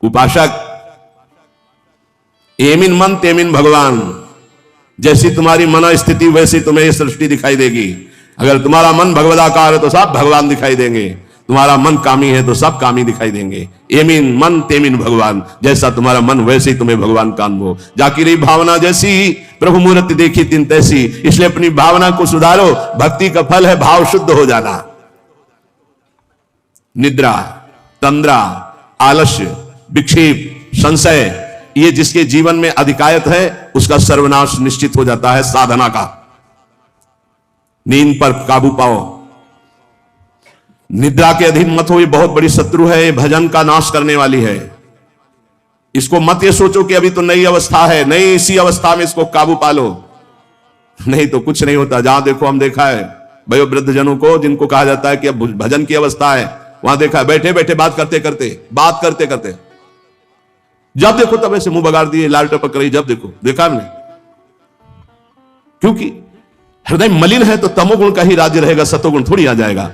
उपासक, एमिन मन तेमिन भगवान। जैसी तुम्हारी मनोस्थिति वैसी तुम्हें ये सृष्टि दिखाई देगी। अगर तुम्हारा मन भगवदाकार है तो सब भगवान दिखाई देंगे, तुम्हारा मन कामी है तो सब कामी दिखाई देंगे। एमिन मन तेमिन भगवान, जैसा तुम्हारा मन वैसे ही तुम्हें भगवान का अनुभव। जाकी रही भावना जैसी, प्रभु मूर्ति देखी तिन तैसी। इसलिए अपनी भावना को सुधारो। भक्ति का फल है भाव शुद्ध हो जाना। निद्रा, तंद्रा, आलस्य, विक्षेप, संशय, ये जिसके जीवन में अधिकायत है उसका सर्वनाश निश्चित हो जाता है साधना का। नींद पर काबू पाओ, निद्रा के अधीन मत हो। ये बहुत बड़ी शत्रु है, ये भजन का नाश करने वाली है। इसको मत ये सोचो कि अभी तो नई अवस्था है, नहीं, इसी अवस्था में इसको काबू पालो, नहीं तो कुछ नहीं होता। जहां देखो, हम देखा है वयोवृद्ध जनों को, जिनको कहा जाता है कि अब भजन की अवस्था है, वहां देखा है बैठे बैठे बात करते करते जब देखो तब ऐसे मुंह बगाड़ दिए, लाल टपक रही, जब देखो, देखा हमने। क्योंकि हृदय मलिन है तो तमोगुण का ही राज्य रहेगा, सतोगुण थोड़ी आ जाएगा।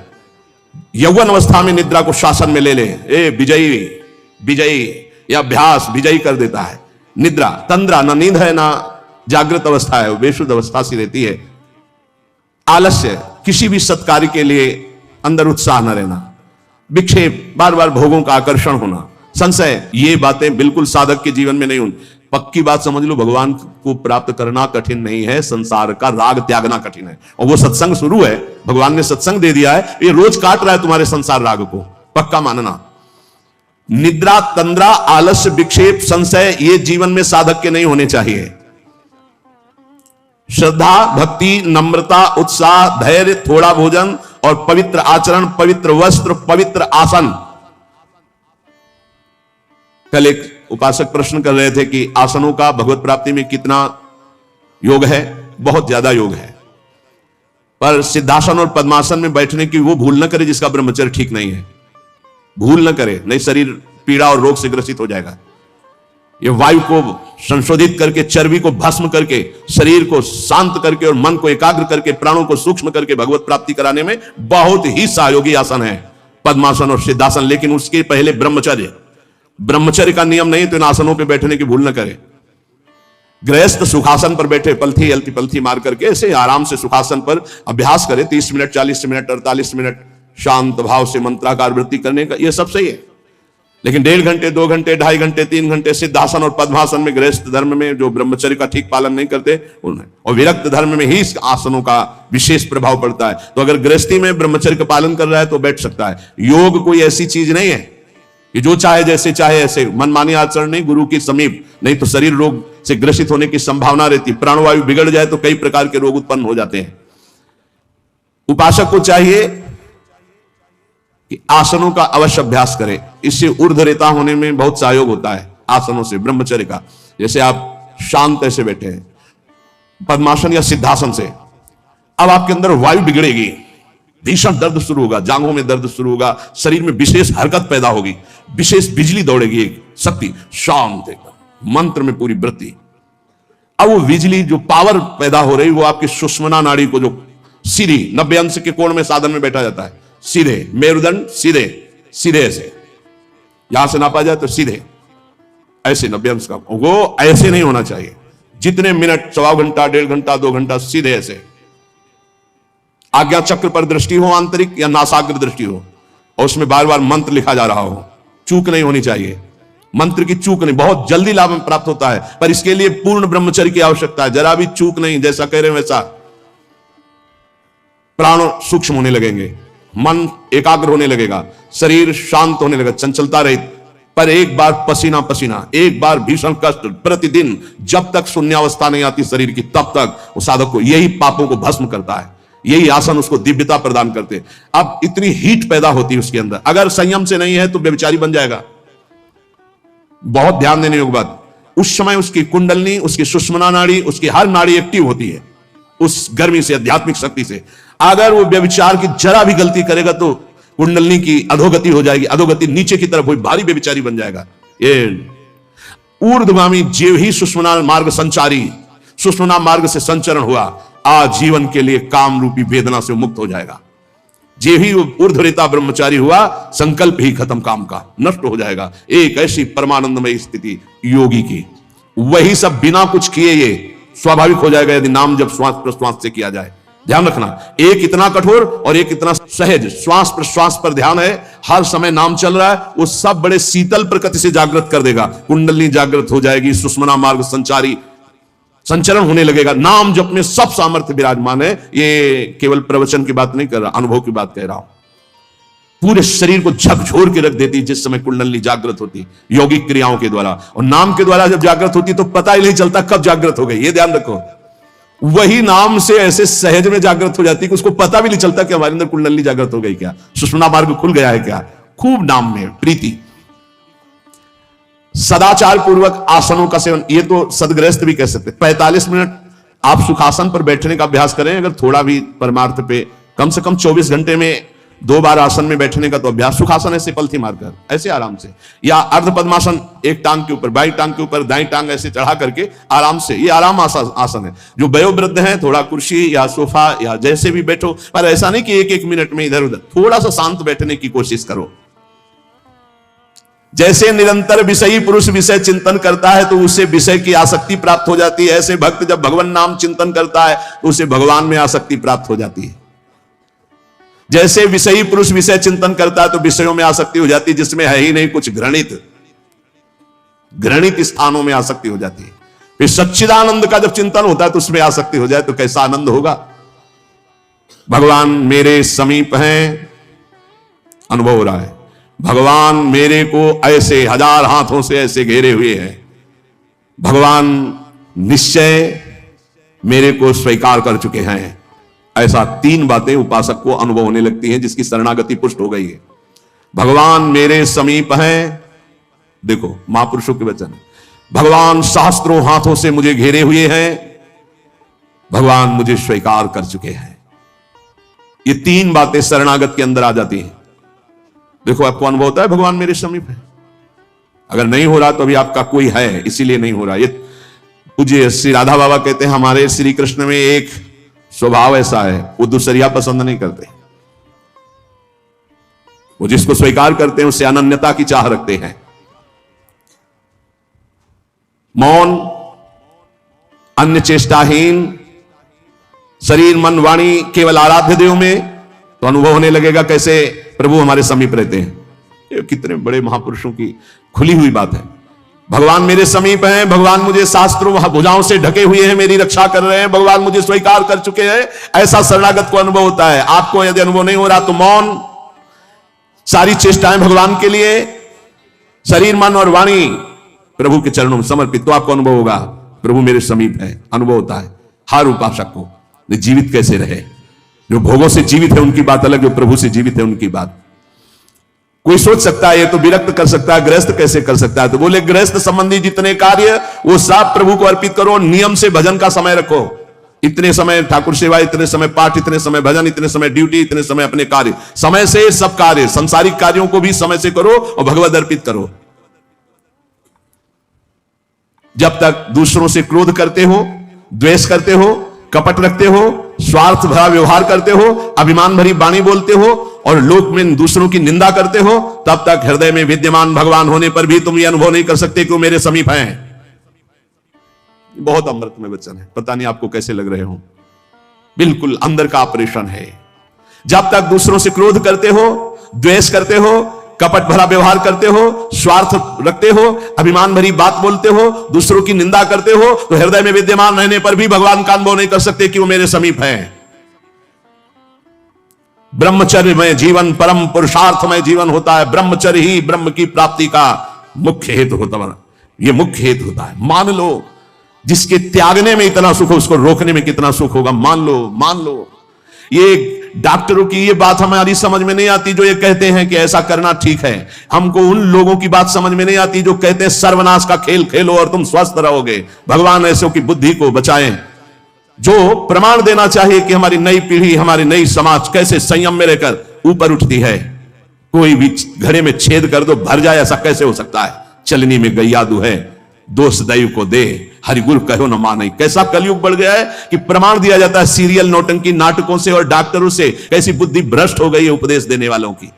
यौवन अवस्था में निद्रा को शासन में ले ले, ए विजयी या अभ्यास विजयी कर देता है। निद्रा, तंद्रा, ना नींद है ना जागृत अवस्था है, वो बेशुद्ध अवस्था सी रहती है। आलस्य, किसी भी सत्कार्य के लिए अंदर उत्साह न रहना। विक्षेप, बार बार भोगों का आकर्षण होना। संशय, ये बातें बिल्कुल साधक के जीवन में नहीं होनी। पक्की बात समझ लो, भगवान को प्राप्त करना कठिन नहीं है, संसार का राग त्यागना कठिन है। और वो सत्संग शुरू है, भगवान ने सत्संग दे दिया है, ये रोज काट रहा है तुम्हारे संसार राग को, पक्का मानना। निद्रा, तंद्रा, आलस्य, विक्षेप, संशय, ये जीवन में साधक के नहीं होने चाहिए। श्रद्धा, भक्ति, नम्रता, उत्साह, धैर्य, थोड़ा भोजन और पवित्र आचरण, पवित्र वस्त्र, पवित्र आसन। कल एक उपासक प्रश्न कर रहे थे कि आसनों का भगवत प्राप्ति में कितना योग है। बहुत ज्यादा योग है, पर सिद्धासन और पद्मासन में बैठने की वो भूल न करे जिसका ब्रह्मचर्य ठीक नहीं है। भूल न करे, नहीं शरीर पीड़ा और रोग से ग्रसित हो जाएगा। ये वायु को संशोधित करके, चर्बी को भस्म करके, शरीर को शांत करके और मन को एकाग्र करके, प्राणों को सूक्ष्म करके भगवत प्राप्ति कराने में बहुत ही सहयोगी आसन है पद्मासन और सिद्धासन। लेकिन उसके पहले ब्रह्मचर्य का नियम नहीं, तो इन आसनों पे बैठने की भूल न करे। गृहस्थ सुखासन पर बैठे, पलथी हल्थी पलथी मार करके ऐसे आराम से सुखासन पर अभ्यास करे, 30 मिनट, 40 मिनट, 48 मिनट शांत भाव से मंत्राकार वृत्ति करने का, यह सब सही है। लेकिन 1.5 घंटे, 2 घंटे, 2.5 घंटे, 3 घंटे सिद्धासन और पद्मासन में, गृहस्थ धर्म में जो ब्रह्मचर्य का ठीक पालन नहीं करते उन्हें, और विरक्त धर्म में ही इस आसनों का विशेष प्रभाव पड़ता है। तो अगर गृहस्थी में ब्रह्मचर्य का पालन कर रहा है तो बैठ सकता है। योग कोई ऐसी चीज नहीं है कि जो चाहे जैसे चाहे ऐसे, मनमानी आचरण नहीं, गुरु के समीप, नहीं तो शरीर रोग से ग्रसित होने की संभावना रहती। प्राणवायु बिगड़ जाए तो कई प्रकार के रोग उत्पन्न हो जाते हैं। उपासक को चाहिए कि आसनों का अवश्य अभ्यास करें, इससे ऊर्ध्वरेता होने में बहुत सहयोग होता है आसनों से, ब्रह्मचर्य का। जैसे आप शांत ऐसे बैठे हैं पद्मासन या सिद्धासन से, अब आपके अंदर वायु बिगड़ेगी, भीषण दर्द शुरू होगा, जांघों में दर्द शुरू होगा, शरीर में विशेष हरकत पैदा होगी, विशेष बिजली दौड़ेगी, एक शक्ति, शांत एकदम, मंत्र में पूरी वृत्ति। अब वो बिजली जो पावर पैदा हो रही, वो आपकी सुषुम्ना नाड़ी को, जो सीधी 90 अंश के कोण में साधन में बैठा जाता है, सीधे मेरुदंड, सीधे ऐसे, यहां से नापा जाए तो सीधे ऐसे 90 अंश का, वो ऐसे नहीं होना चाहिए। जितने मिनट, 1.25 घंटा, 1.5 घंटा, 2 घंटा सीधे ऐसे। आज्ञा चक्र पर दृष्टि हो, आंतरिक या नासाग्र दृष्टि हो, और उसमें बार बार मंत्र लिखा जा रहा हो, चूक नहीं होनी चाहिए। मंत्र की चूक नहीं, बहुत जल्दी लाभ प्राप्त होता है, पर इसके लिए पूर्ण ब्रह्मचर्य की आवश्यकता है। जरा भी चूक नहीं, जैसा कह रहे हैं वैसा। प्राण सूक्ष्म होने लगेंगे, मन एकाग्र होने लगेगा, शरीर शांत होने लगेगा, चंचलता रहित। पर एक बार पसीना पसीना, एक बार भीषण कष्ट प्रतिदिन, जब तक शून्यावस्था नहीं आती शरीर की, तब तक वो साधक को यही पापों को भस्म करता है। यही आसन उसको दिव्यता प्रदान करते। अब इतनी हीट पैदा होती है उसके अंदर, अगर संयम से नहीं है तो व्यभिचारी बन जाएगा। बहुत ध्यान देने योग्य बात, उस समय उसकी कुंडलनी, उसकी सुषुम्ना नाड़ी, उसकी हर नाड़ी एक्टिव होती है उस गर्मी से, आध्यात्मिक शक्ति से। अगर वो व्यभिचार की जरा भी गलती करेगा तो कुंडलनी की अधोगति हो जाएगी, अधोगति नीचे की तरफ हुई, भारी व्यभिचारी बन जाएगा। ये ऊर्ध्वगामी जीव ही सुषुम्ना मार्ग संचारी, सुषुम्ना मार्ग से संचरण हुआ, आजीवन के लिए काम रूपी वेदना से मुक्त हो जाएगा। जे ही ऊर्ध्वरेता ब्रह्मचारी हुआ, संकल्प ही खत्म काम का, नष्ट हो जाएगा। एक ऐसी परमानंदमय स्थिति योगी की, वही सब बिना कुछ किए ये स्वाभाविक हो जाएगा यदि नाम जब श्वास प्रश्वास से किया जाए। ध्यान रखना, एक इतना कठोर और एक इतना सहज, श्वास प्रश्वास पर ध्यान है, हर समय नाम चल रहा है, वो सब बड़े शीतल प्रकृति से जागृत कर देगा। कुंडली जागृत हो जाएगी, सुषुम्ना मार्ग संचारी संचरण होने लगेगा। नाम जप में सब सामर्थ्य विराजमान है। ये केवल प्रवचन की बात नहीं कर रहा, अनुभव की बात कह रहा हूं। पूरे शरीर को झकझोर के रख देती जिस समय कुंडली जागृत होती यौगिक क्रियाओं के द्वारा, और नाम के द्वारा जब जागृत होती तो पता ही नहीं चलता कब जागृत हो गई। ये ध्यान रखो, वही नाम से ऐसे सहज में जागृत हो जाती कि उसको पता भी नहीं चलता कि हमारे अंदर कुंडली जागृत हो गई क्या, सुषुम्ना मार्ग खुल गया है क्या। खूब नाम में प्रीति, सदाचार पूर्वक आसनों का सेवन, ये तो सदगृहस्थ भी कह सकते। 45 मिनट आप सुखासन पर बैठने का अभ्यास करें, अगर थोड़ा भी परमार्थ पे, कम से कम 24 घंटे में 2 बार आसन में बैठने का तो अभ्यास। सुखासन ऐसे पलथी मारकर, ऐसे आराम से, या अर्ध पद्मासन, एक टांग के ऊपर, बाई टांग के ऊपर दाई टांग ऐसे चढ़ा करके आराम से, ये आराम आसन है। जो वयोवृद्ध है थोड़ा कुर्सी या सोफा या जैसे भी बैठो, पर ऐसा नहीं कि 1-1 मिनट में इधर उधर, थोड़ा सा शांत बैठने की कोशिश करो। जैसे निरंतर विषयी पुरुष विषय चिंतन करता है तो उसे विषय की आसक्ति प्राप्त हो जाती है, ऐसे भक्त जब भगवान नाम चिंतन करता है तो उसे भगवान में आसक्ति प्राप्त हो जाती है। जैसे विषयी पुरुष विषय चिंतन करता है तो विषयों में आसक्ति हो जाती है, जिसमें है ही नहीं कुछ, घृणित स्थानों में आसक्ति हो जाती है। फिर सच्चिदानंद का जब चिंतन होता है तो उसमें आसक्ति हो जाए तो कैसा आनंद होगा। भगवान मेरे समीप हैं, अनुभव हो रहा है, भगवान मेरे को ऐसे 1000 हाथों से ऐसे घेरे हुए हैं, भगवान निश्चय मेरे को स्वीकार कर चुके हैं। ऐसा 3 बातें उपासक को अनुभव होने लगती हैं जिसकी शरणागति पुष्ट हो गई है। भगवान मेरे समीप हैं, देखो महापुरुषों के वचन, भगवान सहस्त्रों हाथों से मुझे घेरे हुए हैं, भगवान मुझे स्वीकार कर चुके हैं। ये 3 बातें शरणागत के अंदर आ जाती हैं। देखो आपको अनुभव होता है भगवान मेरे समीप है। अगर नहीं हो रहा तो अभी आपका कोई है, इसीलिए नहीं हो रहा। ये पूज्य श्री राधा बाबा कहते हैं हमारे श्री कृष्ण में एक स्वभाव ऐसा है, वो दूसरिया पसंद नहीं करते, वो जिसको स्वीकार करते हैं उससे अनन्यता की चाह रखते हैं। मौन, अन्य चेष्टाहीन, शरीर मन वाणी केवल आराध्य देव में, तो अनुभव होने लगेगा कैसे प्रभु हमारे समीप रहते हैं। ये कितने बड़े महापुरुषों की खुली हुई बात है। भगवान मेरे समीप हैं, भगवान मुझे शास्त्रों भुजाओं से ढके हुए हैं, मेरी रक्षा कर रहे हैं, भगवान मुझे स्वीकार कर चुके हैं, ऐसा शरणागत को अनुभव होता है। आपको यदि अनुभव नहीं हो रहा तो मौन, सारी चेष्टाएं भगवान के लिए, शरीर मन और वाणी प्रभु के चरणों में समर्पित, तो आपको अनुभव होगा प्रभु मेरे समीप है। अनुभव होता है हर उपासक को। जीवित कैसे रहे, जो भोगों से जीवित है उनकी बात अलग, जो प्रभु से जीवित है उनकी बात। कोई सोच सकता है ये तो विरक्त कर सकता है, गृहस्थ कैसे कर सकता है, तो बोले गृहस्थ संबंधी जितने कार्य वो सब प्रभु को अर्पित करो। नियम से भजन का समय रखो, इतने समय ठाकुर सेवा, इतने समय पाठ, इतने समय भजन, इतने समय ड्यूटी, इतने समय अपने कार्य, समय से सब कार्य, सांसारिक कार्यों को भी समय से करो और भगवत अर्पित करो। जब तक दूसरों से क्रोध करते हो, द्वेष करते हो, कपट रखते हो, स्वार्थ भरा व्यवहार करते हो, अभिमान भरी वाणी बोलते हो और लोक में दूसरों की निंदा करते हो, तब तक हृदय में विद्यमान भगवान होने पर भी तुम ये अनुभव नहीं कर सकते कि वो मेरे समीप हैं। बहुत अमृत में वचन है, पता नहीं आपको कैसे लग रहे हो, बिल्कुल अंदर का ऑपरेशन है। जब तक दूसरों से क्रोध करते हो, द्वेष करते हो, कपट भरा व्यवहार करते हो, स्वार्थ रखते हो, अभिमान भरी बात बोलते हो, दूसरों की निंदा करते हो, तो हृदय में विद्यमान रहने पर भी भगवान का अनुभव नहीं कर सकते कि वो मेरे समीप है। ब्रह्मचर्यमय जीवन परम पुरुषार्थमय जीवन होता है। ब्रह्मचर्य ही ब्रह्म की प्राप्ति का मुख्य हेतु होता है। ये मुख्य हेतु होता है। मान लो जिसके त्यागने में इतना सुख हो, उसको रोकने में कितना सुख होगा। मान लो ये डॉक्टरों की ये बात हमारी समझ में नहीं आती जो ये कहते हैं कि ऐसा करना ठीक है। हमको उन लोगों की बात समझ में नहीं आती जो कहते हैं सर्वनाश का खेल खेलो और तुम स्वस्थ रहोगे। भगवान ऐसों की बुद्धि को बचाएं जो प्रमाण देना चाहिए कि हमारी नई पीढ़ी, हमारी नई समाज कैसे संयम में रहकर ऊपर उठती है। कोई भी घड़े में छेद कर दो भर जाए, ऐसा कैसे हो सकता है। चलनी में गैया दू है, दोष दैव को दे, हरिगुरु कहो न माने। कैसा कलयुग बढ़ गया है कि प्रमाण दिया जाता है सीरियल नौटंकी नाटकों से और डॉक्टरों से। कैसी बुद्धि भ्रष्ट हो गई है उपदेश देने वालों की।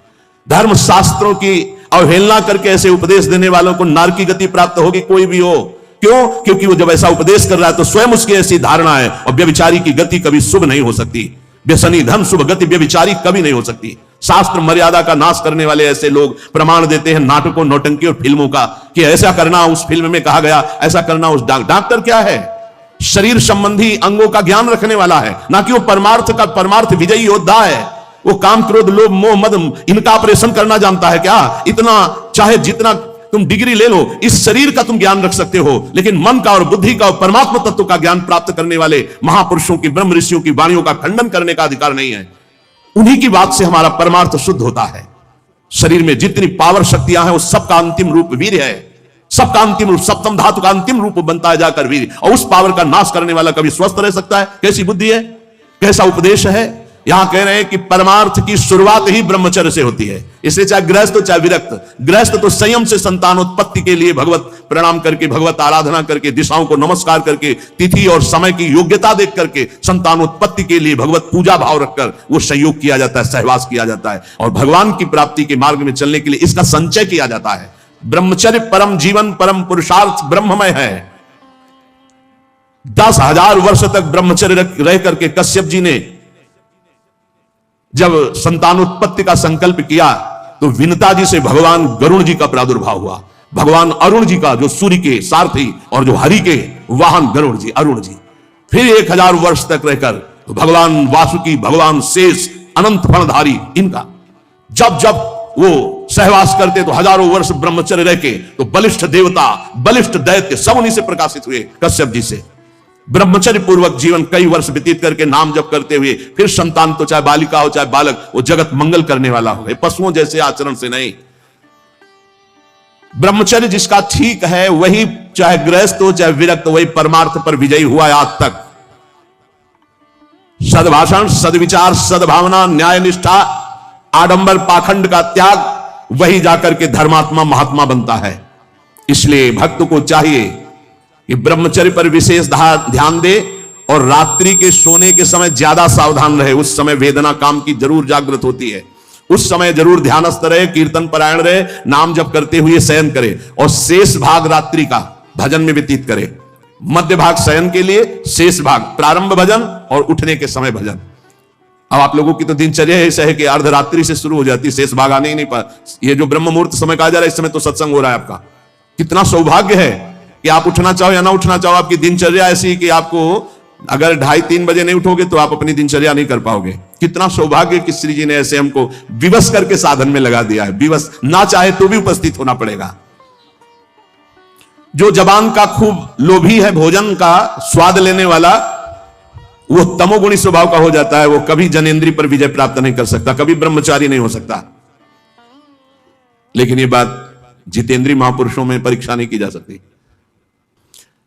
धर्म शास्त्रों की अवहेलना करके ऐसे उपदेश देने वालों को नरक की गति प्राप्त होगी, कोई भी हो। क्यों? क्योंकि वो जब ऐसा उपदेश कर रहा है तो स्वयं उसकी ऐसी धारणा है। और व्यभिचारी की गति कभी शुभ नहीं हो सकती। व्यसनी धन शुभ गति व्यभिचारी कभी नहीं हो सकती। शास्त्र मर्यादा का नाश करने वाले ऐसे लोग प्रमाण देते हैं नाटकों नौटंकी और फिल्मों का कि ऐसा करना उस फिल्म में कहा गया, ऐसा करना उस डॉक्टर क्या है? शरीर संबंधी अंगों का ज्ञान रखने वाला है, ना कि वो परमार्थ विजयी योद्धा है। वो काम क्रोध लोभ मोह मद इनका ऑपरेशन करना जानता है क्या? इतना चाहे जितना तुम डिग्री ले लो, इस शरीर का तुम ज्ञान रख सकते हो, लेकिन मन का और बुद्धि का और परमात्मा तत्व का ज्ञान प्राप्त करने वाले महापुरुषों की ब्रह्म ऋषियों की वाणियों का खंडन करने का अधिकार नहीं है। उन्हीं की बात से हमारा परमार्थ शुद्ध होता है। शरीर में जितनी पावर शक्तियां हैं, उस सबका अंतिम रूप वीर है। सबका अंतिम रूप, सप्तम धातु का अंतिम रूप बनता है जाकर वीर। और उस पावर का नाश करने वाला कभी स्वस्थ रह सकता है? कैसी बुद्धि है, कैसा उपदेश है। यहां कह रहे हैं कि परमार्थ की शुरुआत ही ब्रह्मचर्य से होती है। इसलिए चाहे गृहस्थ हो चाहे विरक्त, गृहस्थ तो संयम से संतानोत्पत्ति के लिए भगवत प्रणाम करके, भगवत आराधना करके, दिशाओं को नमस्कार करके, तिथि और समय की योग्यता देख करके संतानोत्पत्ति के लिए भगवत पूजा भाव रखकर वो संयोग किया जाता है, सहवास किया जाता है। और भगवान की प्राप्ति के मार्ग में चलने के लिए इसका संचय किया जाता है। ब्रह्मचर्य परम जीवन, परम पुरुषार्थ ब्रह्ममय है। 10,000 वर्ष तक ब्रह्मचर्य रह करके कश्यप जी ने जब संतानोत्पत्ति का संकल्प किया तो विनता जी से भगवान गरुड़ जी का प्रादुर्भाव हुआ। भगवान अरुण जी का, जो सूर्य के सारथी और जो हरि के वाहन गरुड़ जी, अरुण जी। फिर 1000 वर्ष तक रहकर तो भगवान वासुकी, भगवान शेष, अनंत फणधारी, इनका जब जब वो सहवास करते तो हजारों वर्ष ब्रह्मचर्य रह के तो बलिष्ठ देवता, बलिष्ठ दैत्य सब उन्हीं से प्रकाशित हुए, कश्यप जी से। ब्रह्मचर्य पूर्वक जीवन कई वर्ष व्यतीत करके नाम जप करते हुए फिर संतान, तो चाहे बालिका हो चाहे बालक, वो जगत मंगल करने वाला हो गए, पशुओं जैसे आचरण से नहीं। ब्रह्मचर्य जिसका ठीक है वही, चाहे गृहस्थ हो चाहे विरक्त, वही परमार्थ पर विजयी हुआ है आज तक। सद्भाषण, सद्विचार, सद्भावना, न्याय निष्ठा, आडंबर पाखंड का त्याग, वही जाकर के धर्मात्मा महात्मा बनता है। इसलिए भक्त को चाहिए कि ब्रह्मचर्य पर विशेष ध्यान दे और रात्रि के सोने के समय ज्यादा सावधान रहे। उस समय वेदना काम की जरूर जागृत होती है। उस समय जरूर ध्यानस्थ रहे, कीर्तन परायण रहे, नाम जप करते हुए शयन करे और शेष भाग रात्रि का भजन में व्यतीत करे। मध्य भाग शयन के लिए, शेष भाग प्रारंभ भजन और उठने के समय भजन। अब आप लोगों की तो दिनचर्या ऐसा है कि अर्धरात्रि से शुरू हो जाती है, शेष भाग आने ही नहीं पा। ये जो ब्रह्म मुहूर्त समय कहा जा रहा है, इस समय तो सत्संग हो रहा है आपका। कितना सौभाग्य है कि आप उठना चाहो या ना उठना चाहो, आपकी दिनचर्या ऐसी कि आपको अगर 2:30-3 बजे नहीं उठोगे तो आप अपनी दिनचर्या नहीं कर पाओगे। कितना सौभाग्य कि श्री जी ने ऐसे हमको विवश करके साधन में लगा दिया है। विवश ना चाहे तो भी उपस्थित होना पड़ेगा। जो जबान का खूब लोभी है, भोजन का स्वाद लेने वाला, वो तमोगुणी स्वभाव का हो जाता है। वो कभी जनेंद्रिय पर विजय प्राप्त नहीं कर सकता, कभी ब्रह्मचारी नहीं हो सकता। लेकिन ये बात जितेंद्रीय महापुरुषों में परीक्षा नहीं की जा सकती।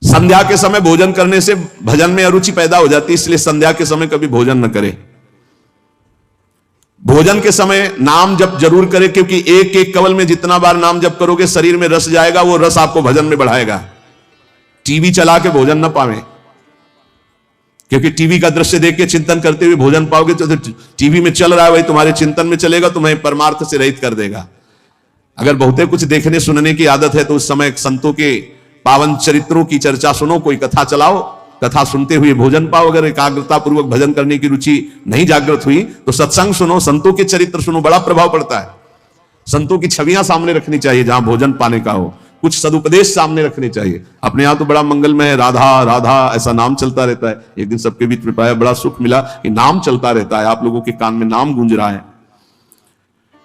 संध्या के समय भोजन करने से भजन में अरुचि पैदा हो जाती है, इसलिए संध्या के समय कभी भोजन न करें। भोजन के समय नाम जप जरूर करें, क्योंकि एक एक कवल में जितना बार नाम जप करोगे शरीर में रस जाएगा, वो रस आपको भजन में बढ़ाएगा। टीवी चला के भोजन न पावे, क्योंकि टीवी का दृश्य देख के चिंतन करते हुए भोजन पाओगे तो टीवी में चल रहा है वही तुम्हारे चिंतन में चलेगा, तुम्हें परमार्थ से रहित कर देगा। अगर बहुते कुछ देखने सुनने की आदत है तो उस समय संतों के पावन चरित्रों की चर्चा सुनो, कोई कथा चलाओ, कथा सुनते हुए भोजन पाओ। अगर एकाग्रता पूर्वक भजन करने की रुचि नहीं जागृत हुई तो सत्संग सुनो, संतों के चरित्र सुनो, बड़ा प्रभाव पड़ता है। संतों की छवियां सामने रखनी चाहिए जहां भोजन पाने का हो, कुछ सदुपदेश सामने रखने चाहिए। अपने यहां तो बड़ा मंगलमय है, राधा राधा ऐसा नाम चलता रहता है। एक दिन सबके बीच में पाया, बड़ा सुख मिला कि नाम चलता रहता है, आप लोगों के कान में नाम गूंज रहा है।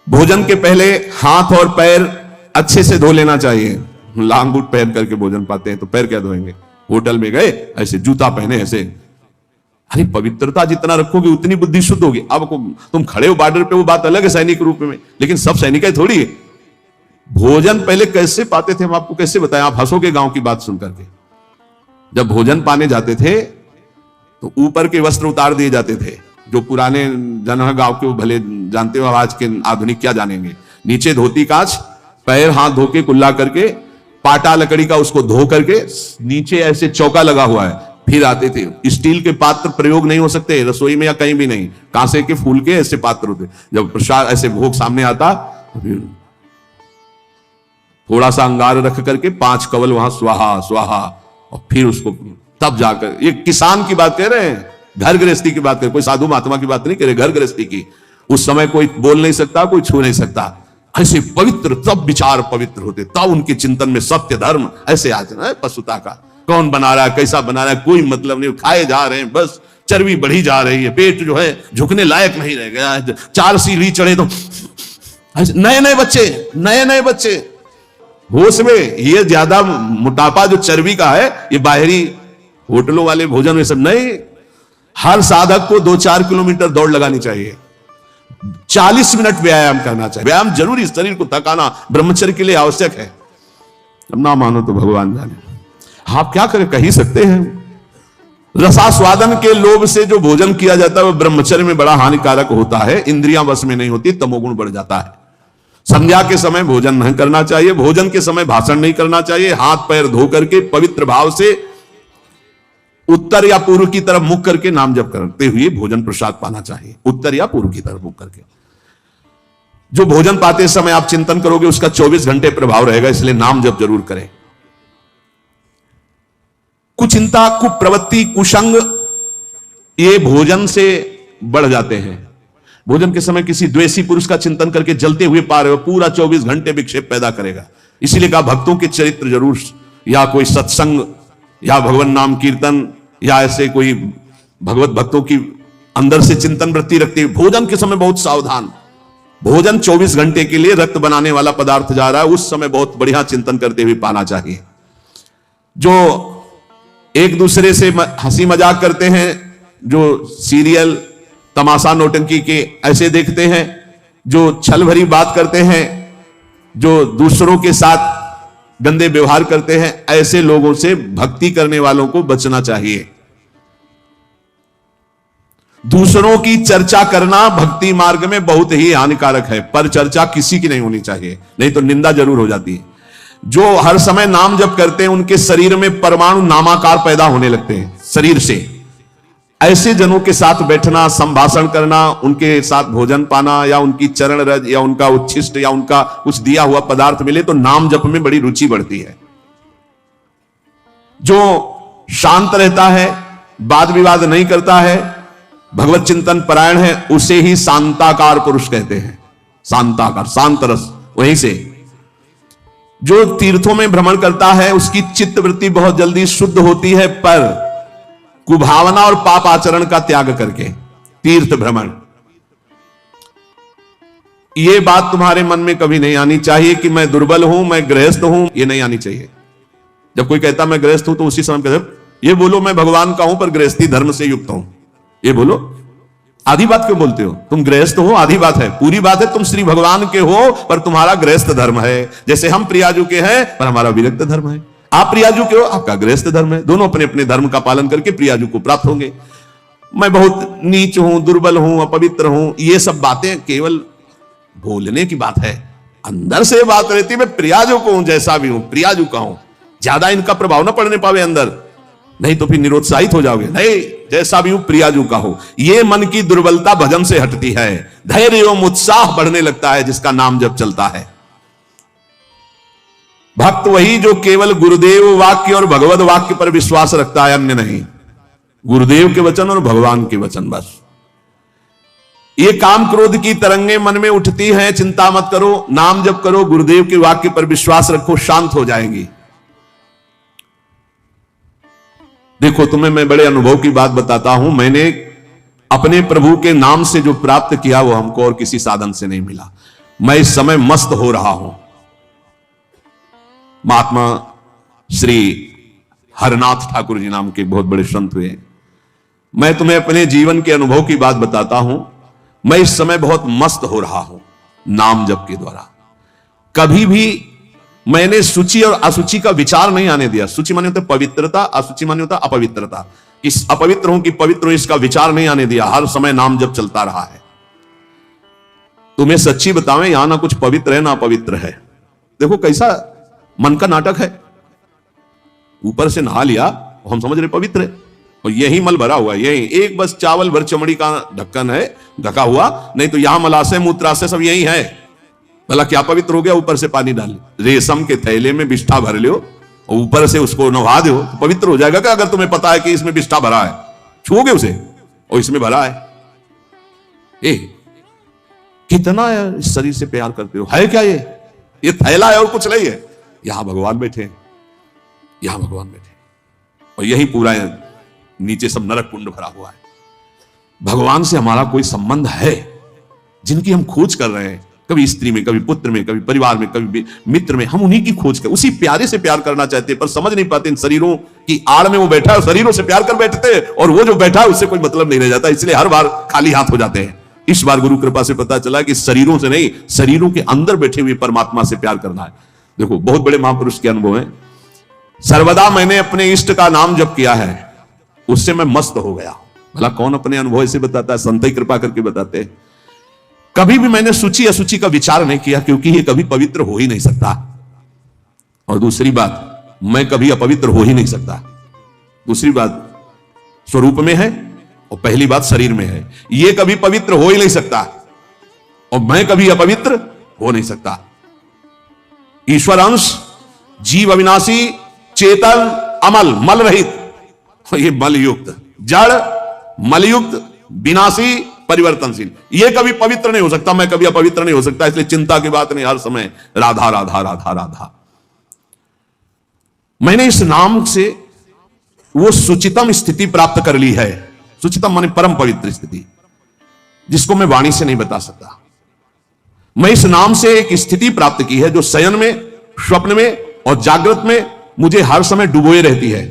भोजन के पहले हाथ और पैर अच्छे से धो लेना चाहिए। लांग बूट पहन करके भोजन पाते हैं तो पैर क्या धोएंगे? होटल में गए ऐसे जूता पहने ऐसे, अरे पवित्रता जितना रखोगे उतनी बुद्धि शुद्ध होगी। अब तुम खड़े हो बॉर्डर पे, वो बात अलग है सैनिक रूप में, लेकिन सब सैनिक थोड़ी है। भोजन पहले कैसे पाते थे हम आपको कैसे बताएं? आप हंसोगे गांव की बात सुन करके। जब भोजन पाने जाते थे तो ऊपर के वस्त्र उतार दिए जाते थे। जो पुराने जन गांव के वो भले जानते हो, आज के आधुनिक क्या जानेंगे। नीचे धोती कांच, पैर हाथ धो के कुल्ला करके पाटा लकड़ी का उसको धो करके नीचे ऐसे चौका लगा हुआ है, फिर आते थे। स्टील के पात्र प्रयोग नहीं हो सकते रसोई में या कहीं भी नहीं, कांसे के फूल के ऐसे पात्र होते। जब प्रसाद ऐसे भोग सामने आता, थोड़ा सा अंगार रख करके 5 कवल वहां स्वाहा स्वाहा, और फिर उसको तब जाकर, ये किसान की बात कह रहे हैं, घर गृहस्थी की बात कर, कोई साधु महात्मा की बात नहीं कह रहे, घर गृहस्थी की। उस समय कोई बोल नहीं सकता, कोई छू नहीं सकता, ऐसे पवित्र, तब विचार पवित्र होते, तब उनके चिंतन में सत्य धर्म ऐसे आते ना। पशुता का कौन बना रहा है, कैसा बना रहा है, कोई मतलब नहीं, खाए जा रहे हैं, बस चर्बी बढ़ी जा रही है, पेट जो है झुकने लायक नहीं रह गया, 4 सीढ़ी चढ़े तो नए नए बच्चे होश में। ये ज्यादा मोटापा जो चर्बी का है, ये बाहरी होटलों वाले भोजन में सब नहीं। हर साधक को 2-4 किलोमीटर दौड़ लगानी चाहिए, 40 मिनट व्यायाम करना चाहिए। व्यायाम जरूरी, शरीर को थकाना ब्रह्मचर्य के लिए आवश्यक है। अब ना मानो तो भगवान जाने, आप क्या करें, कह ही सकते हैं। रसास्वादन के लोभ से जो भोजन किया जाता है वह ब्रह्मचर्य में बड़ा हानिकारक होता है, इंद्रियां वश में नहीं होती, तमोगुण बढ़ जाता है। संध्या के समय भोजन नहीं करना चाहिए, भोजन के समय भाषण नहीं करना चाहिए, हाथ पैर धो करके पवित्र भाव से उत्तर या पूर्व की तरफ मुख करके नाम जप करते हुए भोजन प्रसाद पाना चाहिए, उत्तर या पूर्व की तरफ मुख करके। जो भोजन पाते समय आप चिंतन करोगे उसका 24 घंटे प्रभाव रहेगा, इसलिए नाम जप जरूर करें। कुचिंता, कुप्रवृत्ति, कुसंग, ये भोजन से बढ़ जाते हैं। भोजन के समय किसी द्वेषी पुरुष का चिंतन करके जलते हुए पा रहे हो, पूरा 24 घंटे विक्षेप पैदा करेगा। इसीलिए कहा भक्तों के चरित्र जरूर, या कोई सत्संग, या भगवान नाम कीर्तन, या ऐसे कोई भगवत भक्तों की अंदर से चिंतन वृत्ति रखते हुए भोजन के समय बहुत सावधान। भोजन 24 घंटे के लिए रक्त बनाने वाला पदार्थ जा रहा है, उस समय बहुत बढ़िया चिंतन करते हुए पाना चाहिए। जो एक दूसरे से हंसी मजाक करते हैं, जो सीरियल तमाशा नौटंकी के ऐसे देखते हैं, जो छल भरी बात करते हैं, जो दूसरों के साथ गंदे व्यवहार करते हैं, ऐसे लोगों से भक्ति करने वालों को बचना चाहिए। दूसरों की चर्चा करना भक्ति मार्ग में बहुत ही हानिकारक है, पर चर्चा किसी की नहीं होनी चाहिए, नहीं तो निंदा जरूर हो जाती है। जो हर समय नाम जप करते हैं उनके शरीर में परमाणु नामाकार पैदा होने लगते हैं शरीर से। ऐसे जनों के साथ बैठना, संभाषण करना, उनके साथ भोजन पाना, या उनकी चरण रज या उनका उच्छिष्ट या उनका कुछ दिया हुआ पदार्थ मिले तो नाम जप में बड़ी रुचि बढ़ती है। जो शांत रहता है, वाद विवाद नहीं करता है, भगवत चिंतन परायण है, उसे ही शांताकार पुरुष कहते हैं। शांताकार, शांत रस, वहीं से। जो तीर्थों में भ्रमण करता है उसकी चित्त वृत्ति बहुत जल्दी शुद्ध होती है, पर कुभावना और पाप आचरण का त्याग करके तीर्थ भ्रमण, यह बात तुम्हारे मन में कभी नहीं आनी चाहिए कि मैं दुर्बल हूं, मैं गृहस्थ हूं, यह नहीं आनी चाहिए। जब कोई कहता मैं गृहस्थ हूं तो उसी समय कहते, ये बोलो मैं भगवान का हूं पर गृहस्थी धर्म से युक्त हूं, ये बोलो। आधी बात क्यों बोलते हो? तुम गृहस्थ हो, आधी बात है, पूरी बात है तुम श्री भगवान के हो पर तुम्हारा गृहस्थ धर्म है। जैसे हम प्रियाजू के हैं पर हमारा विरक्त धर्म है, आप प्रियाजू के हो, आपका गृहस्थ धर्म है। दोनों अपने अपने धर्म का पालन करके प्रियाजू को प्राप्त होंगे। मैं बहुत नीच हूं, दुर्बल हूं, अपवित्र हूं, ये सब बातें केवल बोलने की बात है, अंदर से बात रहती है मैं प्रियाजू को हूं, जैसा भी हूं प्रियाजू का हूं। ज्यादा इनका प्रभाव ना पड़ने पावे अंदर, नहीं तो फिर निरुत्साहित हो जाओगे। नहीं, जैसा भी हूं प्रियाजू का हो। ये मन की दुर्बलता भजन से हटती है, धैर्य एवं उत्साह बढ़ने लगता है जिसका नाम जब चलता है। भक्त वही जो केवल गुरुदेव वाक्य और भगवत वाक्य पर विश्वास रखता है, अन्य नहीं। गुरुदेव के वचन और भगवान के वचन, बस। ये काम क्रोध की तरंगे मन में उठती हैं, चिंता मत करो, नाम जप करो, गुरुदेव के वाक्य पर विश्वास रखो, शांत हो जाएंगी। देखो तुम्हें मैं बड़े अनुभव की बात बताता हूं, मैंने अपने प्रभु के नाम से जो प्राप्त किया वो हमको और किसी साधन से नहीं मिला। मैं इस समय मस्त हो रहा हूं। महात्मा श्री हरनाथ ठाकुर जी नाम के बहुत बड़े संत हुए। मैं तुम्हें अपने जीवन के अनुभव की बात बताता हूं। मैं इस समय बहुत मस्त हो रहा हूं नाम जप के द्वारा। कभी भी मैंने सूचि और असुचि का विचार नहीं आने दिया। सूचि माने होता है पवित्रता, असुचि माने होता है अपवित्रता। इस अपवित्र हूं कि पवित्र हूं इसका विचार नहीं आने दिया, हर समय नाम जप चलता रहा है। तुम्हें सच्ची बतावें, यहां ना कुछ पवित्र है ना अपवित्र है। देखो कैसा मन का नाटक है। ऊपर से नहा लिया, हम समझ रहे पवित्र है, और यही मल भरा हुआ है, यही एक बस चावल भर चमड़ी का ढक्कन है ढका हुआ, नहीं तो यहां मलाशय मूत्राशय सब यही है। भला क्या पवित्र हो गया? ऊपर से पानी डाल, रेशम के थैले में बिष्ठा भर लो और ऊपर से उसको नहा दो तो पवित्र हो जाएगा क्या? अगर तुम्हें पता है कि इसमें बिष्ठा भरा है, छूओगे उसे और इसमें भरा है। कितना इस शरीर से प्यार करते हो, है क्या ये थैला है और कुछ नहीं है। यहां भगवान बैठे, यहां भगवान बैठे, और यही पूरा नीचे सब नरक कुंड भरा हुआ है। भगवान से हमारा कोई संबंध है जिनकी हम खोज कर रहे हैं, कभी स्त्री में, कभी पुत्र में, कभी परिवार में, कभी मित्र में, हम उन्हीं की खोज कर, उसी प्यारे से प्यार करना चाहते हैं, पर समझ नहीं पाते इन शरीरों की आड़ में वो बैठा है, शरीरों से प्यार कर बैठते हैं, और वो जो बैठा है उससे कोई मतलब नहीं रह जाता, इसलिए हर बार खाली हाथ हो जाते हैं। इस बार गुरु कृपा से पता चला कि शरीरों से नहीं, शरीरों के अंदर बैठे हुए परमात्मा से प्यार करना है। देखो, बहुत बड़े महापुरुष के अनुभव है। सर्वदा मैंने अपने इष्ट का नाम जप किया है, उससे मैं मस्त हो गया। भला कौन अपने अनुभव से बताता है? संत ही कृपा करके बताते हैं। कभी भी मैंने सूची असूची का विचार नहीं किया, क्योंकि ये कभी पवित्र हो ही नहीं सकता। और दूसरी बात, मैं कभी अपवित्र हो ही नहीं सकता। दूसरी बात स्वरूप में है, और पहली बात शरीर में है। ये कभी पवित्र हो ही नहीं सकता, और मैं कभी अपवित्र हो नहीं सकता। ईश्वर अंश, जीव अविनाशी, चेतन, अमल, मल रहित, ये मल युक्त, जड़, मलयुक्त, विनाशी, परिवर्तनशील, ये कभी पवित्र नहीं हो सकता, मैं कभी अपवित्र नहीं हो सकता। इसलिए चिंता की बात नहीं, हर समय राधा राधा राधा राधा। मैंने इस नाम से वो सुचितम स्थिति प्राप्त कर ली है। सुचितम माने परम पवित्र स्थिति, जिसको मैं वाणी से नहीं बता सकता। मैं इस नाम से एक स्थिति प्राप्त की है जो शयन में, स्वप्न में और जागृत में मुझे हर समय डुबोए रहती है।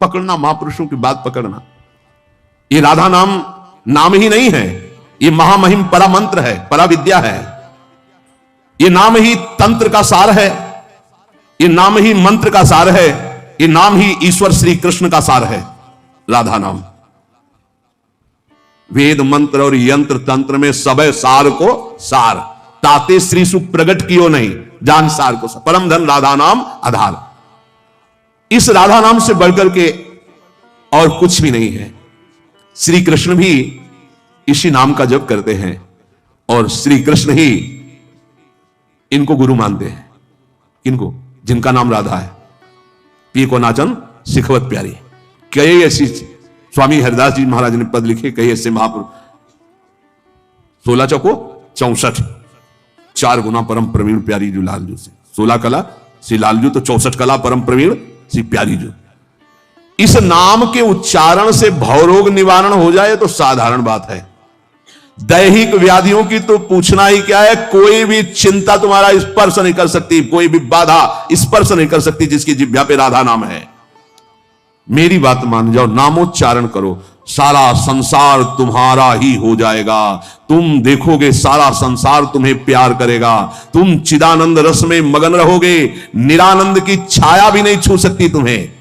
पकड़ना, महापुरुषों की बात पकड़ना। ये राधा नाम ही नहीं है, ये महामहिम परा मंत्र है, परा विद्या है। ये नाम ही तंत्र का सार है, ये नाम ही मंत्र का सार है, ये नाम ही ईश्वर श्री कृष्ण का सार है। राधा नाम वेद मंत्र और यंत्र तंत्र में सब सार को सार, ताते श्री सुख प्रगट कियो नहीं, जान सार को सार। परम धन राधा नाम आधार। इस राधा नाम से बढ़कर के और कुछ भी नहीं है। श्री कृष्ण भी इसी नाम का जप करते हैं, और श्री कृष्ण ही इनको गुरु मानते हैं। किनको? जिनका नाम राधा है। पी को नाचन सिखवत प्यारी। कई ऐसी स्वामी हरिदास जी महाराज ने पद लिखे, कई ऐसे महापुरुष। 16 चौको 64, 4 गुना परम प्रवीण प्यारी जो लालजू से। 16 कला श्री लालजू, तो 64 कला परम प्रवीण श्री प्यारी जो। इस नाम के उच्चारण से भवरोग निवारण हो जाए तो साधारण बात है। दैहिक व्याधियों की तो पूछना ही क्या है। कोई भी चिंता तुम्हारा स्पर्श नहीं कर सकती, कोई भी बाधा स्पर्श नहीं कर सकती जिसकी जिह्वा पे राधा नाम है। मेरी बात मान जाओ, नामोच्चारण करो, सारा संसार तुम्हारा ही हो जाएगा। तुम देखोगे सारा संसार तुम्हें प्यार करेगा। तुम चिदानंद रस में मगन रहोगे, निरानंद की छाया भी नहीं छू सकती तुम्हें।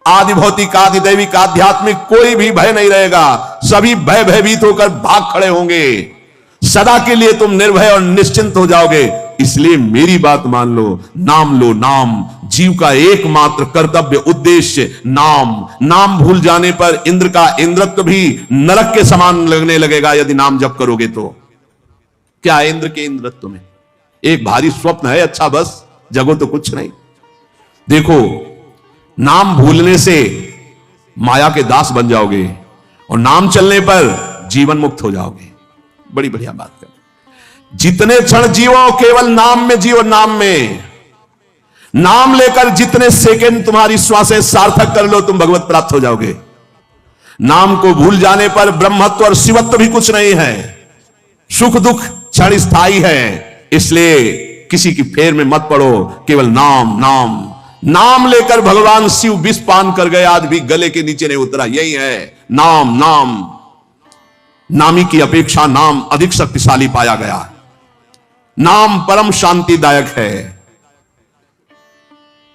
आदि भौतिक, आदि दैविक, आध्यात्मिक कोई भी भय नहीं रहेगा। सभी भय भयभीत होकर भाग खड़े होंगे। सदा के लिए तुम निर्भय और निश्चिंत हो जाओगे। इसलिए मेरी बात मान लो, नाम लो। नाम जीव का एकमात्र कर्तव्य उद्देश्य नाम। नाम भूल जाने पर इंद्र का इंद्रत्व भी नरक के समान लगने लगेगा यदि नाम जप करोगे तो। क्या है इंद्र के इंद्रत्व में? एक भारी स्वप्न है, अच्छा बस, जगो तो कुछ नहीं। देखो, नाम भूलने से माया के दास बन जाओगे, और नाम चलने पर जीवन मुक्त हो जाओगे। बड़ी बढ़िया बात कर। जितने क्षण जीवो केवल नाम में जीवो, नाम में। नाम लेकर जितने सेकंड तुम्हारी श्वासें सार्थक कर लो, तुम भगवत प्राप्त हो जाओगे। नाम को भूल जाने पर ब्रह्मत्व और शिवत्व भी कुछ नहीं है। सुख दुख क्षण स्थायी है। इसलिए किसी की फेर में मत पड़ो, केवल नाम नाम। नाम लेकर भगवान शिव विष पान कर गए, आज भी गले के नीचे नहीं उतरा। यही है नाम। नाम नामी की अपेक्षा नाम अधिक शक्तिशाली पाया गया। नाम परम शांतिदायक है।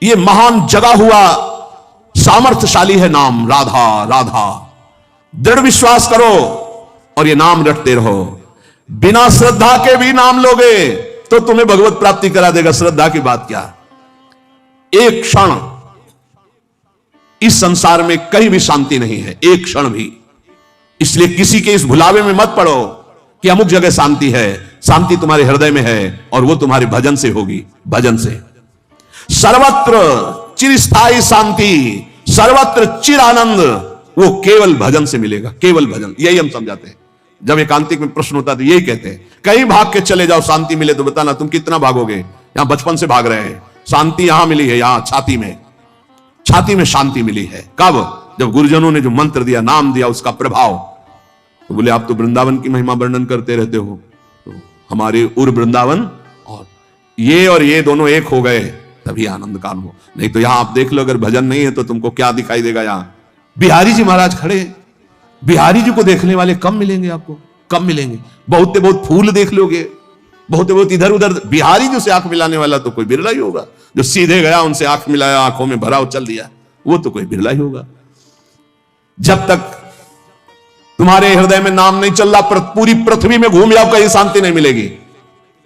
यह महान जगा हुआ सामर्थ्यशाली है नाम। राधा राधा दृढ़ विश्वास करो और यह नाम रटते रहो। बिना श्रद्धा के भी नाम लोगे तो तुम्हें भगवत प्राप्ति करा देगा। श्रद्धा की बात क्या? एक क्षण इस संसार में कहीं भी शांति नहीं है, एक क्षण भी। इसलिए किसी के इस भुलावे में मत पड़ो कि अमुक जगह शांति है। शांति तुम्हारे हृदय में है और वो तुम्हारे भजन से होगी, भजन से। सर्वत्र चिरस्थायी शांति, सर्वत्र चिर आनंद, वो केवल भजन से मिलेगा, केवल भजन। यही हम समझाते हैं। जब एकांतिक में प्रश्न होता है तो यही कहते हैं, कहीं भाग के चले जाओ शांति मिले तो बताना तुम कितना भागोगे। यहां बचपन से भाग रहे हैं, शांति यहां मिली है, यहां छाती में, छाती में शांति मिली है। कब? जब गुरुजनों ने जो मंत्र दिया, नाम दिया, उसका प्रभाव। तो बोले आप तो वृंदावन की महिमा वर्णन करते रहते हो, तो हमारे उर वृंदावन और ये दोनों एक हो गए तभी आनंद काल हो। नहीं तो यहां आप देख लो, अगर भजन नहीं है तो तुमको क्या दिखाई देगा। यहां बिहारी जी महाराज खड़े, बिहारी जी को देखने वाले कम मिलेंगे, आपको कम मिलेंगे। बहुत बहुत फूल देख लोगे, बहुत इधर उधर। बिहारी जी से आंख मिलाने वाला तो कोई बिरला ही होगा। जो सीधे गया उनसे आंख मिलाया, आंखों में भरा चल दिया, वो तो कोई बिरला ही होगा। जब तक तुम्हारे हृदय में नाम नहीं चल रहा, पूरी पृथ्वी में घूम जाओ, कहीं शांति नहीं मिलेगी।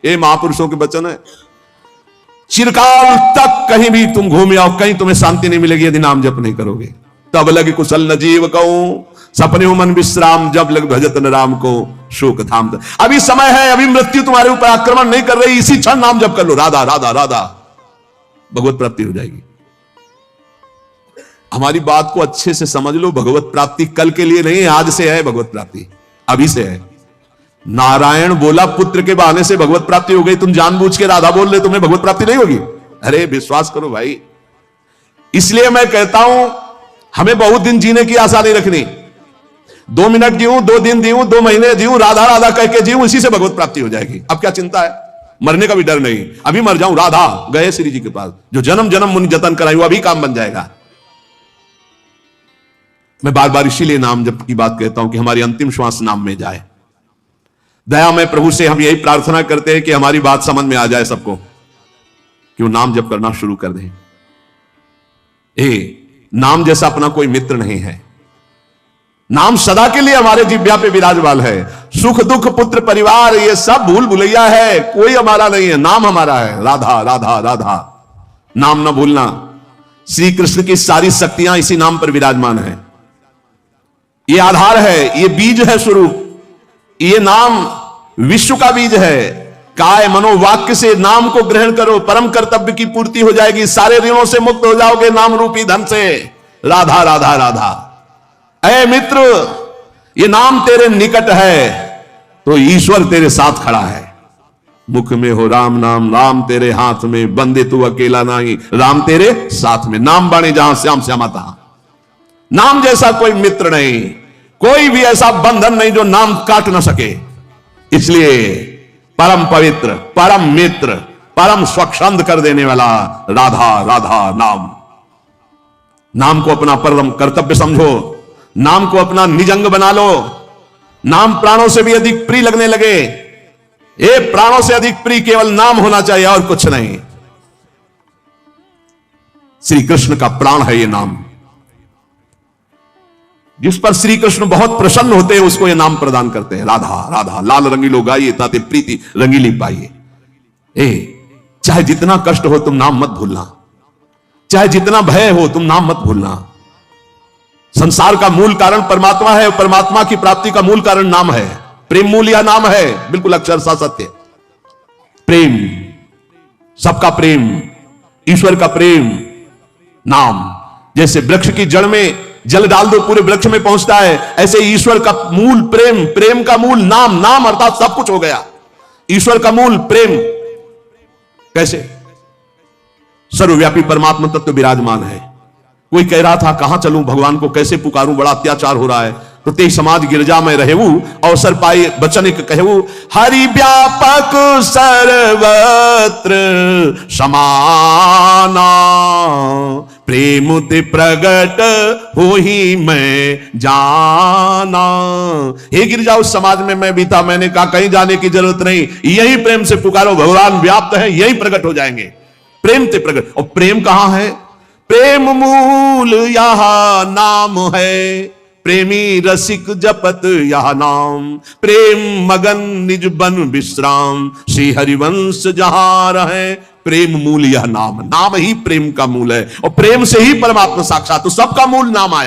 ये महापुरुषों के वचन है। चिरकाल तक कहीं भी तुम घूम जाओ, कहीं तुम्हें शांति नहीं मिलेगी यदि नाम जप नहीं करोगे। तब लग कुशल न जीव कहूं, सपने मन विश्राम, जब लग भजत न राम को शोक धाम। अभी समय है, अभी मृत्यु तुम्हारे ऊपर आक्रमण नहीं कर रही, इसी क्षण नाम जप कर लो, राधा राधा राधा, भगवत प्राप्ति हो जाएगी। हमारी बात को अच्छे से समझ लो, भगवत प्राप्ति कल के लिए नहीं, आज से है भगवत प्राप्ति, अभी से है। नारायण बोला पुत्र के बहाने से भगवत प्राप्ति हो गई, तुम जानबूझ के राधा बोल रहे, तुम्हें भगवत प्राप्ति नहीं होगी? अरे विश्वास करो भाई। इसलिए मैं कहता हूं हमें बहुत दिन जीने की आशा नहीं रखनी। 2 मिनट जीऊं, 2 दिन जीऊं, 2 महीने जीऊं, राधा राधा कह के जीऊं, इसी से भगवत प्राप्ति हो जाएगी। अब क्या चिंता है? मरने का भी डर नहीं। अभी मर जाऊं, राधा गए श्री जी के पास, जो जन्म जन्म मुनि जतन कराई, वो अभी काम बन जाएगा। मैं बार बार इसीलिए नाम जप की बात कहता हूं कि हमारी अंतिम श्वास नाम में जाए। दयामय प्रभु से हम यही प्रार्थना करते हैं कि हमारी बात समझ में आ जाए सबको, कि वो नाम जप करना शुरू कर दें। नाम जैसा अपना कोई मित्र नहीं है। नाम सदा के लिए हमारे जिह्वा पे विराजमान है। सुख दुख पुत्र परिवार ये सब भूल भुलैया है, कोई हमारा नहीं है, नाम हमारा है। राधा राधा राधा, नाम न भूलना। श्री कृष्ण की सारी शक्तियां इसी नाम पर विराजमान है। ये आधार है, ये बीज है स्वरूप। ये नाम विश्व का बीज है। काय मनोवाक्य से नाम को ग्रहण करो, परम कर्तव्य की पूर्ति हो जाएगी, सारे ऋणों से मुक्त हो जाओगे नाम रूपी धन से। राधा राधा राधा। ऐ मित्र, ये नाम तेरे निकट है तो ईश्वर तेरे साथ खड़ा है। मुख में हो राम नाम, राम तेरे हाथ में, बंदे तू अकेला नहीं, राम तेरे साथ में। नाम बाणी जहां श्याम श्यामा तहां। नाम जैसा कोई मित्र नहीं, कोई भी ऐसा बंधन नहीं जो नाम काट ना सके। इसलिए परम पवित्र, परम मित्र, परम स्वच्छंद कर देने वाला राधा राधा नाम। नाम को अपना परम कर्तव्य समझो, नाम को अपना निजंग बना लो। नाम प्राणों से भी अधिक प्रिय लगने लगे। ये प्राणों से अधिक प्रिय केवल नाम होना चाहिए और कुछ नहीं। श्री कृष्ण का प्राण है ये नाम। जिस पर श्री कृष्ण बहुत प्रसन्न होते हैं उसको ये नाम प्रदान करते हैं। राधा राधा लाल रंगीलो गाइए ताते प्रीति रंगीली पाइए। चाहे जितना कष्ट हो तुम नाम मत भूलना, चाहे जितना भय हो तुम नाम मत भूलना। संसार का मूल कारण परमात्मा है, परमात्मा की प्राप्ति का मूल कारण नाम है। प्रेम मूल यह नाम है, बिल्कुल अक्षरशः सत्य। प्रेम, सबका प्रेम, ईश्वर का प्रेम नाम। जैसे वृक्ष की जड़ में जल डाल दो पूरे वृक्ष में पहुंचता है, ऐसे ईश्वर का मूल प्रेम, प्रेम का मूल नाम। नाम अर्थात सब कुछ हो गया। ईश्वर का मूल प्रेम। कैसे? सर्वव्यापी परमात्मा तत्व विराजमान है। कोई कह रहा था कहां चलूं, भगवान को कैसे पुकारूं, बड़ा अत्याचार हो रहा है। तो ते समाज गिरजा में रहेऊ, अवसर पाए बचन एक कहू। हरि व्यापक सर्वत्र समाना, प्रेम ते प्रगट हो ही मैं जाना। हे गिरजा उस समाज में मैं भी था, मैंने कहा कहीं जाने की जरूरत नहीं, यही प्रेम से पुकारो, भगवान व्याप्त है, यही प्रकट हो जाएंगे। प्रेम ते प्रगट। और प्रेम कहां है? प्रेम मूल यहां नाम है, प्रेमी रसिक जपत यह नाम, प्रेम मगन निज बन विश्राम, श्री हरिवंश जहां रहे प्रेम मूल यह नाम। नाम ही प्रेम का मूल है और प्रेम से ही परमात्मा साक्षात, तो सबका मूल नाम आया।